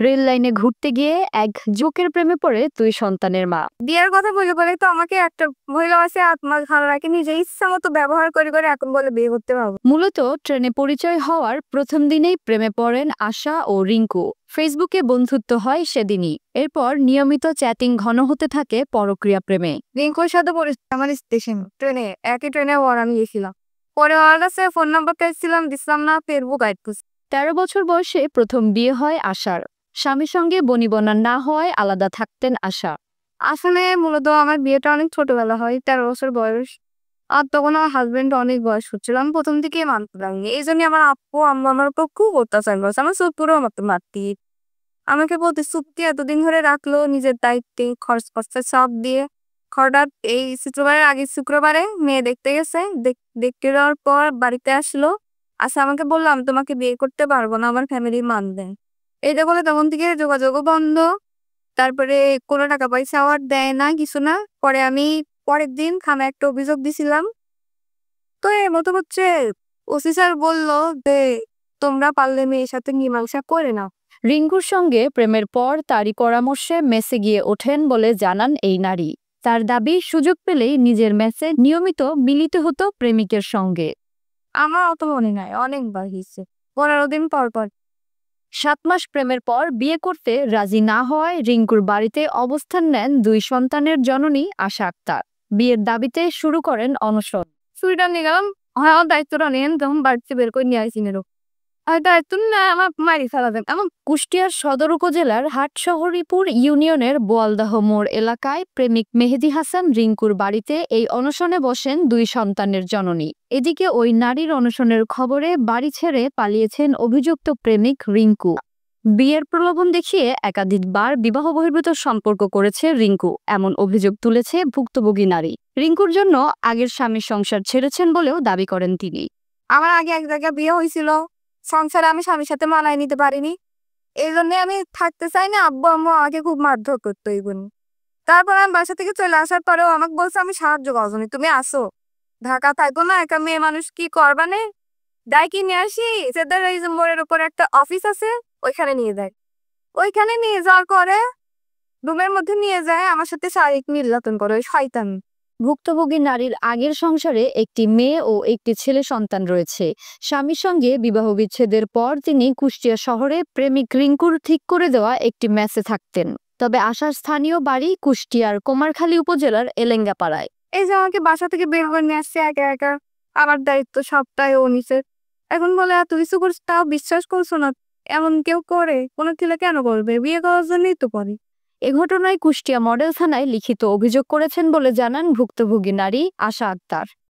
Rail লাইনে ঘুরতে গিয়ে এক যুবকের প্রেমে পড়ে 2 সন্তানের মা। বিয়ের কথা বলে বলে তো আমাকে একটা মহিলা আছে আত্মা ভালো রাখে নিজে ইচ্ছা মতো ব্যবহার করে করে এখন বলে বিয়ে করতে পারবো। মূলত ট্রেনে পরিচয় হওয়ার প্রথম দিনেই প্রেমে পড়েন আশা ও রিঙ্কু। ফেসবুকে বন্ধুত্ব হয় সেদিনই। এরপর নিয়মিত চ্যাটিং ঘন হতে থাকে পরক্রিয়া প্রেমে। রিঙ্কুর সাথে পরিচিত আমার স্টেশন ট্রেনে একই ট্রেনে ওর আমি গেছিলাম। পরে ওর কাছে ফোন নাম্বার চাইছিলাম, দিছিলাম না, ফেসবুক গাইড করছি। 13 বছর বয়সে প্রথম বিয়ে হয় আশার। স্বামীর সঙ্গে বনিবনা না হওয়ায় আলাদা থাকতেন আশা। আসলে মূলত আমার বিয়েটা অনেক ছোটবেলা হয়, 13 বছর বয়স। আর তখন আমার হাজবেন্ড অনেক বয়স হচ্ছিল, আমি প্রথম থেকে মানতে পারিনি। এই জন্য আমার আপু আম্মু আমার উপর খুব অত্যাচার করছে, আমার চোখ পুরো মতো মারতি। আমাকে প্রতিশ্রুতি এতদিন ধরে রাখলো নিজের দায়িত্বে খরচ খরচা সব দিয়ে। হঠাৎ এই শুক্রবারের আগের শুক্রবারে মেয়ে দেখতে গেছে, দেখতে যাওয়ার পর বাড়িতে আসলো। আচ্ছা আমাকে বললাম আমি তোমাকে বিয়ে করতে পারবো না, আমার ফ্যামিলি মানবে। এইটা বলে তখন থেকে যোগাযোগও বন্ধ। তারপরে কোনো টাকা পয়সা আর দেয় না, কিছু না। পরে আমি পরের দিন থানায় একটা অভিযোগ দিছিলাম। তো এর মতো হচ্ছে ওসি স্যার বললো যে তোমরা পারলে মেয়ের সাথে মীমাংসা করে নাও। রিঙ্কুর সঙ্গে প্রেমের পর তারই পরামর্শে মেসে গিয়ে ওঠেন বলে জানান এই নারী। তার দাবি সুযোগ পেলেই নিজের মেসে নিয়মিত মিলিত হতো প্রেমিকের সঙ্গে। আমার অত মনে নাই, অনেকবার হয়েছে, 15 দিন পর পর। 7 মাস প্রেমের পর বিয়ে করতে রাজি না হওয়ায় রিঙ্কুর বাড়িতে অবস্থান নেন 2 সন্তানের জননী আশা আক্তার। বিয়ের দাবিতে শুরু করেন অনশন। ছুরিটা নিয়ে গেলাম, হয় আমার দায়িত্বটা নেন, তখন বাড়িতে বের করে নিয়ে আসি নেরো। আর দায়িত্ব না আমার মারি ফেলাবেন এমন। কুষ্টিয়ার সদর উপজেলার হাটশহরীপুর ইউনিয়নের বোয়ালদাহ মোড় এলাকায় প্রেমিক মেহেদী হাসান রিঙ্কুর বাড়িতে এই অনশনে বসেন 2 সন্তানের জননী। এদিকে ওই নারীর অনশনের খবরে বাড়ি ছেড়ে পালিয়েছেন অভিযুক্ত প্রেমিক রিঙ্কু। বিয়ের প্রলোভন দেখিয়ে একাধিকবার বিবাহ বহির্ভূত সম্পর্ক করেছে রিঙ্কু, এমন অভিযোগ তুলেছে ভুক্তভোগী নারী। রিঙ্কুর জন্য আগের স্বামীর সংসার ছেড়েছেন বলেও দাবি করেন তিনি। আমার আগে এক জায়গায় বিয়ে হয়েছিল, সংসারে আমি স্বামীর সাথে মানায় নিতে পারিনি। এই জন্য আমি থাকতে চাই না। আব্বু আম্মু আমাকে খুব মারধর করতো এই বোন। তারপর আমি বাসা থেকে চলে আসার পরেও আমাকে বলছে আমি সাহায্য করবো না, তুমি আসো, ঢাকা থাকবো না, একা মেয়ে মানুষ কি করবানে। ডাইকি নিয়ে আসি, সেদের এই যে মোড়ের উপর একটা অফিস আছে, ওইখানে নিয়ে যায়। ওইখানে নিয়ে যাওয়ার পরে রুমের মধ্যে নিয়ে যায়, আমার সাথে শারীরিক নির্যাতন করে, ওই শয়তান। ভুক্তভোগী নারীর আগের সংসারে একটি মেয়ে ও একটি ছেলে সন্তান রয়েছে। স্বামীর সঙ্গে বিবাহ বিচ্ছেদের পর তিনি কুষ্টিয়া শহরে প্রেমিক রিঙ্কুর ঠিক করে দেওয়া একটি মেসে থাকতেন। তবে আশার স্থানীয় বাড়ি কুষ্টিয়ার কুমারখালী উপজেলার এলেঙ্গাপাড়ায়। এই যে আমাকে বাসা থেকে বের করে নিয়ে আসছে একা একা, আমার দায়িত্ব সবটাই ও নিচে। এখন বলে এত কিছু করছে তাও বিশ্বাস করছো না। এমন কেউ করে? কোনো ছেলে কেন করবে? বিয়ে করার জন্যই তো করে। এ ঘটনায় কুষ্টিয়া মডেল থানায় লিখিত অভিযোগ করেছেন বলে জানান ভুক্তভোগী নারী আশা আক্তার।